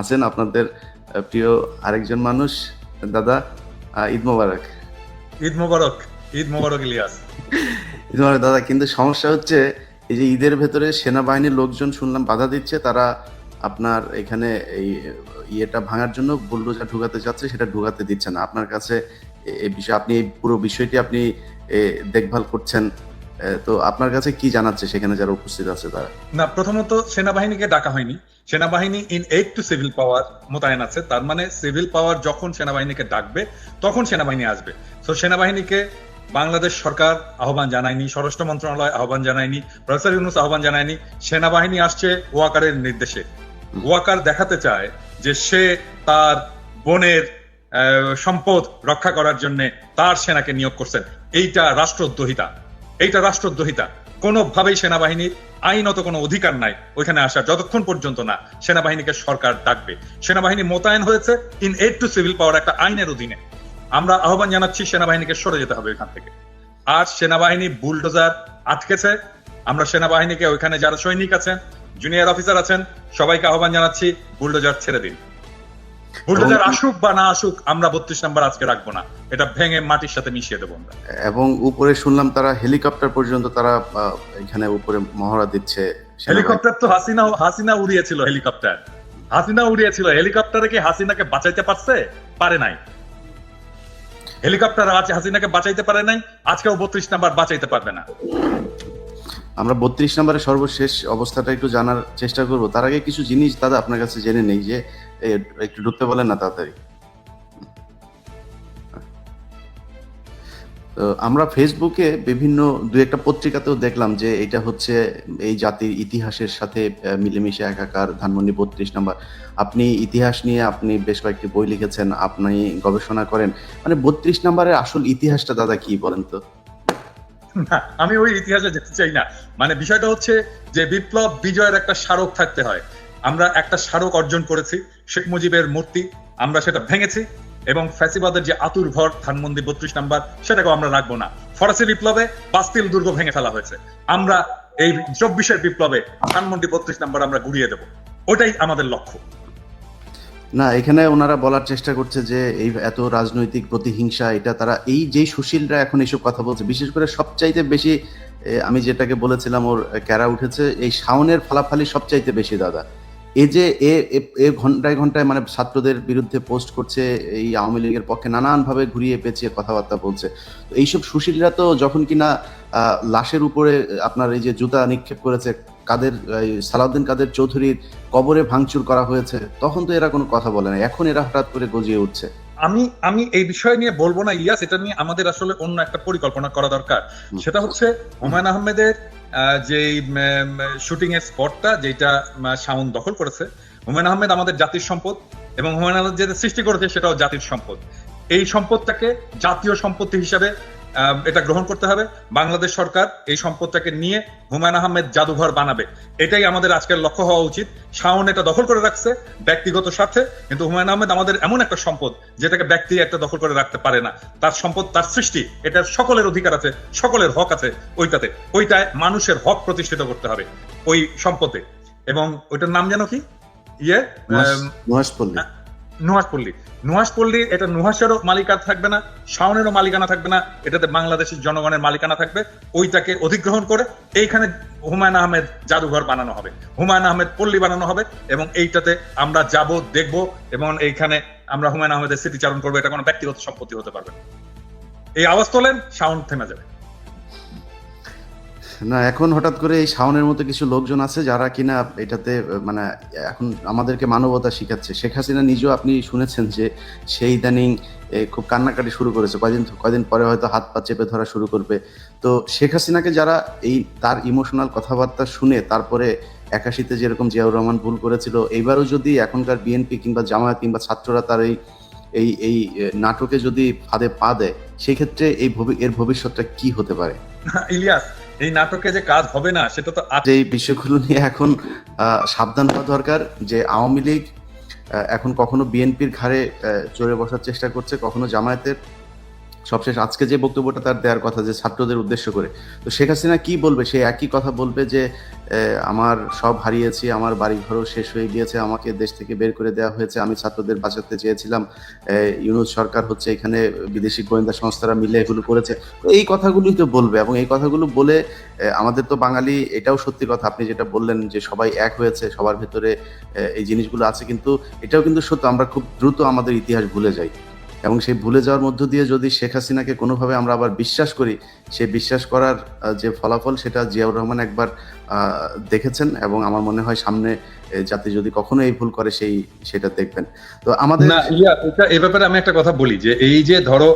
আছেন আপনাদের প্রিয় আরেকজন মানুষ। দাদা, ঈদ মোবারক। ঈদ মোবারক। ঈদ মোবারক ইলিয়াস। ঈদ মোবারক দাদা। কিন্তু সমস্যা হচ্ছে এই যে ঈদের ভেতরে সেনাবাহিনীর লোকজন শুনলাম বাধা দিচ্ছে, তারা আপনার এখানে এই ইয়েটা ভাঙার জন্য বুলডোজার ঢুকাতে যাচ্ছে, সেটা ঢুকাতে দিচ্ছে না। আপনার কাছে এই বিষয়ে আপনি এই পুরো বিষয়টি আপনি দেখভাল করছেন, তো আপনার কাছে কি জানাচ্ছে সেখানে যারা উপস্থিত আছে তারা? না, প্রথমত সেনাবাহিনীকে ডাকা হয়নি। সেনাবাহিনী ইন এইড টু সিভিল পাওয়ার মোতায়েন আছে। তার মানে সিভিল পাওয়ার যখন সেনাবাহিনীকে ডাকবে তখন সেনাবাহিনী আসবে। তো সেনাবাহিনীকে বাংলাদেশ সরকার আহ্বান জানায়নি, স্বরাষ্ট্র মন্ত্রণালয় আহ্বান জানায়নি, প্রফেসর ইউনূস আহ্বান জানায়নি। সেনাবাহিনী আসছে ওয়াকারের নির্দেশে। ওয়াকার দেখাতে চায় যে সে তার বোনের সম্পদ রক্ষা করার জন্য তার সেনাকে নিয়োগ করছেন। এইটা রাষ্ট্রদ্রোহিতা। এইটা রাষ্ট্রদ্রোহিতা। কোনোভাবেই সেনাবাহিনীর আইনত কোনো অধিকার নাই ওইখানে আসার, যতক্ষণ পর্যন্ত না সেনাবাহিনীকে সরকার ডাকবে। সেনাবাহিনী মোতায়েন হয়েছে ইন এইড টু সিভিল পাওয়ার একটা আইনের অধীনে। আমরা আহ্বান জানাচ্ছি সেনাবাহিনীকে সরে যেতে হবে ওইখান থেকে। আর সেনাবাহিনী বুলডোজার আটকেছে। আমরা সেনাবাহিনীকে ওইখানে যারা সৈনিক আছেন, জুনিয়র অফিসার আছেন, সবাইকে আহ্বান জানাচ্ছি বুলডোজার ছেড়ে দিন। বুলডোজার আসুক বা না আসুক, আমরা 32 নম্বর আজকে রাখবো না। এটা ভেঙে মাটির সাথে মিশিয়ে দেবো আমরা। এবং উপরে শুনলাম তারা হেলিকপ্টার পর্যন্ত তারা এখানে উপরে মহড়া দিচ্ছে। হেলিকপ্টার তো হাসিনা উড়িয়েছিল। হাসিনা উড়িয়েছিল হেলিকপ্টারে কি হাসিনাকে বাঁচাইতে পারছে? পারে নাই। হেলিকপ্টার আছে, হাসিনাকে বাঁচাইতে পারে নাই। আজকেও 32 নাম্বার বাঁচাইতে পারবে না। আমরা 32 নম্বরের সর্বশেষ অবস্থাটা একটু জানার চেষ্টা করব। তার আগে কিছু জিনিস দাদা আপনার কাছে জেনে নেই, যে একটু ঢুকতে বলেন না তাড়াতাড়ি। তো আমরা ফেসবুকে বিভিন্ন দু একটা পত্রিকাতেও দেখলাম যে এটা হচ্ছে এই জাতির ইতিহাসের সাথে মিলেমিশে একাকার, ধানমন্ডি 32 নম্বর। আপনি ইতিহাস নিয়ে আপনি বেশ কয়েকটি বই লিখেছেন, আপনি গবেষণা করেন, মানে 32 নম্বরের আসল ইতিহাসটা দাদা কি বলেন তো? না, আমি ওই ইতিহাসে যেতে চাই না। মানে বিষয়টা হচ্ছে যে বিপ্লব বিজয়ের একটা স্মারক থাকতে হয়। আমরা একটা স্মারক অর্জন করেছি, শেখ মুজিবের মূর্তি। আমরা সেটা ভেঙেছি এবং ফ্যাসিবাদের যে আতুর ঘর ধানমন্ডি 32 নাম্বার, সেটাকেও আমরা রাখবো না। ফরাসি বিপ্লবে বাস্তিল দুর্গ ভেঙে ফেলা হয়েছে। আমরা এই 24-এর বিপ্লবে ধানমন্ডি 32 নাম্বার আমরা গুড়িয়ে দেব। ওটাই আমাদের লক্ষ্য। না, এখানে ওনারা বলার চেষ্টা করছে যে এই এত রাজনৈতিক প্রতিহিংসা, এটা তারা এই যে সুশীলরা এখন এইসব কথা বলছে, বিশেষ করে সবচাইতে বেশি আমি যেটাকে বলেছিলাম ওর ক্যারা উঠেছে, এই শাওনের ফালাফালি সবচাইতে বেশি দাদা। এই যে এ ঘন্টায় ঘন্টায় মানে ছাত্রদের বিরুদ্ধে পোস্ট করছে, এই আওয়ামী লীগের পক্ষে নানানভাবে ঘুরিয়ে পেঁচিয়ে কথাবার্তা বলছে। তো এইসব সুশীলরা তো যখন কিনা লাশের উপরে আপনার এই যে জুতা নিক্ষেপ করেছে, কাদের সালাউদ্দিন কাদের চৌধুরীর কবরে ভাঙচুর করা হয়েছে, তখন তো এরা কোনো কথা বলে না। এখন এরা হঠাৎ করে গজিয়ে উঠছে। আমি এই বিষয় নিয়ে বলবো না ইলিয়াস। এটা নিয়ে আমাদের আসলে অন্য একটা পরিকল্পনা করা দরকার। সেটা হচ্ছে হুমায়ুন আহমেদের যে শুটিং এর স্পটটা যেটা শাওন দখল করেছে। হুমায়ুন আহমেদ আমাদের জাতির সম্পদ এবং হুমায়ুন আহমেদ যেটা সৃষ্টি করেছে সেটাও জাতির সম্পদ। এই সম্পদটাকে জাতীয় সম্পত্তি হিসাবে এটা গ্রহণ করতে হবে। বাংলাদেশ সরকার এই সম্পদটাকে নিয়ে হুমায়ুন আহমেদ জাদুঘর বানাবে। এটাই আমাদের আজকের লক্ষ্য হওয়া উচিত। শাওন এটা দখল করে রাখছে ব্যক্তিগত স্বার্থে, কিন্তু হুমায়ুন আহমেদ আমাদের এমন একটা সম্পদ যেটাকে ব্যক্তি একটা দখল করে রাখতে পারে না। তার সম্পদ, তার সৃষ্টি, এটার সকলের অধিকার আছে, সকলের হক আছে ওইটায় মানুষের হক প্রতিষ্ঠিত করতে হবে ওই সম্পদে। এবং ওইটার নাম যেন কি? নুহাশপল্লী। নুহাশপল্লী। এটা নুহাশেরও মালিকানা থাকবে না, শাওনেরও মালিকানা থাকবে না, এটাতে বাংলাদেশের জনগণের মালিকানা থাকবে। ওইটাকে অধিগ্রহণ করে এইখানে হুমায়ুন আহমেদ জাদুঘর বানানো হবে, হুমায়ুন আহমেদ পল্লী বানানো হবে এবং এইটাতে আমরা যাব, দেখব এবং এইখানে আমরা হুমায়ুন আহমেদের স্মৃতিচারণ করবো। এটা কোনো ব্যক্তিগত সম্পত্তি হতে পারবে না। এই আওয়াজ তোলেন, শাওন থেমে যাবে। না, এখন হঠাৎ করে এই শাওনের মতো কিছু লোকজন আছে যারা কিনা এটাতে মানে এখন আমাদেরকে মানবতা শিখাচ্ছে। শেখ হাসিনা নিজেও আপনি শুনেছেন যে সেই ইদানিং খুব কান্নাকাটি শুরু করেছে, কয়দিন পরে হয়তো হাত পা চেপে ধরা শুরু করবে। তো শেখ হাসিনাকে যারা এই তার ইমোশনাল কথাবার্তা শুনে তারপরে 81-তে যেরকম জিয়াউর রহমান ভুল করেছিল, এইবারও যদি এখনকার বিএনপি কিংবা জামায়াত কিংবা ছাত্ররা তার এই এই নাটকে যদি ফাঁদে পা দেয়, সেক্ষেত্রে এর ভবিষ্যৎটা কি হতে পারে? ইলিয়াস, এই নাটকে যে কাজ হবে না সেটা তো এই বিষয়গুলো নিয়ে এখন সাবধান হওয়া দরকার। যে আওয়ামী লীগ এখন কখনো বিএনপির ঘাড়ে চড়ে বসার চেষ্টা করছে, কখনো জামায়াতের, সবশেষ আজকে যে বক্তব্যটা তার দেওয়ার কথা যে ছাত্রদের উদ্দেশ্য করে, তো শেখ হাসিনা কি বলবে? সে একই কথা বলবে যে আমার সব হারিয়েছি, আমার বাড়িঘরও শেষ হয়ে গিয়েছে, আমাকে দেশ থেকে বের করে দেওয়া হয়েছে, আমি ছাত্রদের বাঁচাতে চেয়েছিলাম, ইউনূস সরকার হচ্ছে এখানে বিদেশি গোয়েন্দা সংস্থারা মিলে এগুলো করেছে। তো এই কথাগুলোই তো বলবে, এবং এই কথাগুলো বলে আমাদের তো বাঙালি, এটাও সত্যি কথা আপনি যেটা বললেন যে সবাই এক হয়েছে, সবার ভেতরে এই জিনিসগুলো আছে, কিন্তু এটাও কিন্তু সত্য, আমরা খুব দ্রুত আমাদের ইতিহাস ভুলে যাই, এবং সেই ভুলে যাওয়ার মধ্য দিয়ে যদি শেখ হাসিনাকে কোনোভাবে আমরা আবার বিশ্বাস করি, সেই বিশ্বাস করার যে ফলাফল সেটা জিয়াউর রহমান একবার দেখেছেন, এবং আমার মনে হয় সামনে যাতে যদি কখনো এই ভুল করে সেটা দেখবেন। তো আমাদের না এটা এই ব্যাপারে আমি একটা কথা বলি যে এই যে ধরো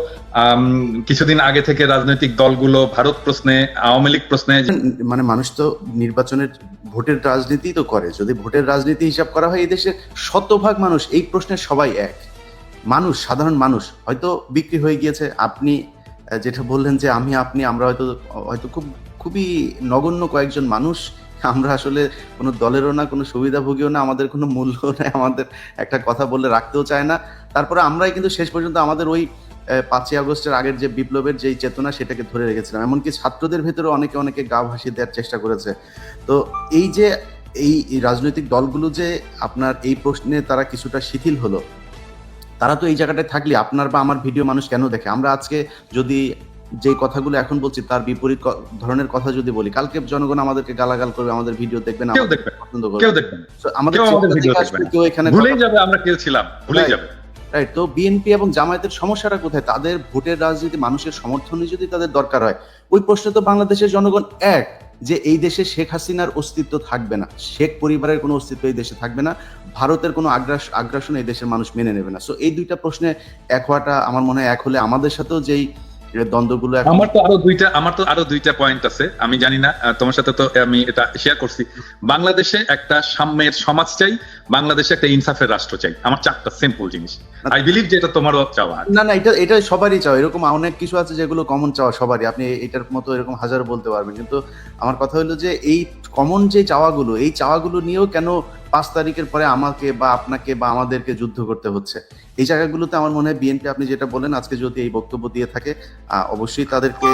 কিছুদিন আগে থেকে রাজনৈতিক দলগুলো ভারত প্রশ্নে, আওয়ামী লীগ প্রশ্নে মানে মানুষ তো নির্বাচনের ভোটের রাজনীতি তো করে, যদি ভোটের রাজনীতি হিসাব করা হয় এই দেশের শতভাগ মানুষ এই প্রশ্নে সবাই এক। মানুষ, সাধারণ মানুষ হয়তো বিক্রি হয়ে গিয়েছে। আপনি যেটা বললেন যে আমরা হয়তো হয়তো খুবই নগণ্য কয়েকজন মানুষ, আমরা আসলে কোনো দলেরও না, কোনো সুবিধাভোগীও না, আমাদের কোনো মূল্য নেই, আমাদের একটা কথা বললে রাখতেও চায় না। তারপরে আমরাই কিন্তু শেষ পর্যন্ত আমাদের ওই 5ই আগস্টের আগের যে বিপ্লবের যেই চেতনা সেটাকে ধরে রেখেছিলাম, এমনকি ছাত্রদের ভেতরে অনেকে গা ভাসিয়ে দেওয়ার চেষ্টা করেছে। তো এই যে এই রাজনৈতিক দলগুলো যে আপনার এই প্রশ্নে তারা কিছুটা শিথিল হলো, তারা তো এই জায়গাটায় থাকলে আপনার বা আমার ভিডিও মানুষ কেন দেখে? আমরা আজকে যদি যে কথাগুলো এখন বলছি তার বিপরীত ধরনের কথা যদি বলি, কালকে জনগণ আমাদেরকে গালাগাল করবে, আমাদের ভিডিও দেখবে না, কেউ দেখবে, পছন্দ করবে, কেউ দেখবে না, So, আমাদের কেউ আমাদের চেহারা ভিডিও দেখে দেখবে আসলে না, কেউ এখানে ভুলেই যাবে আমরা কেউ ছিলাম, ভুলেই যাবে। রাইট। তো বিএনপি এবং জামায়াতের সমস্যাটা কোথায়? তাদের ভোটের রাজনীতি, মানুষের সমর্থনই যদি তাদের দরকার হয়, ওই প্রশ্নে তো বাংলাদেশের জনগণ এক, যে এই দেশে শেখ হাসিনার অস্তিত্ব থাকবে না, শেখ পরিবারের কোনো অস্তিত্ব এই দেশে থাকবে না, ভারতের কোনো আগ্রাসন এই দেশের মানুষ মেনে নেবে না। সো এই দুইটা প্রশ্নে এক হওয়াটা আমার মনে হয়, এক হলে আমাদের সাথেও যেই দ্বন্দ্বগুলো আমার তো আরো দুইটা পয়েন্ট আছে, আমি জানি না তোমার সাথে তো আমি এটা শেয়ার করছি। বাংলাদেশে একটা সাম্যের সমাজ চাই, বাংলাদেশে একটা ইনসাফের রাষ্ট্র চাই, আমার চারটা সিম্পল জিনিস। আই বিলিভ যে এটা তোমারও চাওয়া। না, এটা সবারই চাওয়া, এরকম অনেক কিছু আছে যেগুলো কমন চাওয়া সবারই, আপনি এটার মতো এরকম হাজার বলতে পারবেন, কিন্তু আমার কথা হলো যে এই কমন যে চাওয়াগুলো, এই চাওয়াগুলো নিয়েও কেন 5 তারিখের পরে আমাকে বা আপনাকে বা আমাদেরকে যুদ্ধ করতে হচ্ছে? এই জায়গাগুলোতে আমার মনে হয় বিএনপি, আপনি যেটা বলেন, আজকে যদি এই বক্তব্য দিয়ে থাকে, অবশ্যই তাদেরকে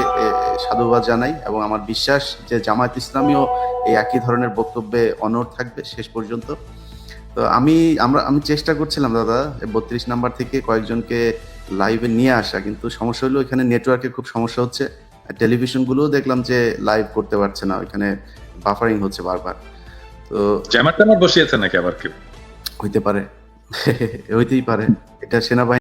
সাধুবাদ জানাই, এবং আমার বিশ্বাস যে জামায়াত ইসলামীও এই একই ধরনের বক্তব্যে অনড় থাকবে শেষ পর্যন্ত। তো আমি চেষ্টা করছিলাম দাদা 32 নাম্বার থেকে কয়েকজনকে লাইভে নিয়ে আসা, কিন্তু সমস্যা হলো এখানে নেটওয়ার্কের খুব সমস্যা হচ্ছে, টেলিভিশনগুলোও দেখলাম যে লাইভ করতে পারছে না, ওইখানে বাফারিং হচ্ছে বারবার। তো জ্যামার ট্যামার বসিয়েছে নাকি আবার কেউ? হইতে পারে, হইতেই পারে, এটা সেনাবাহিনী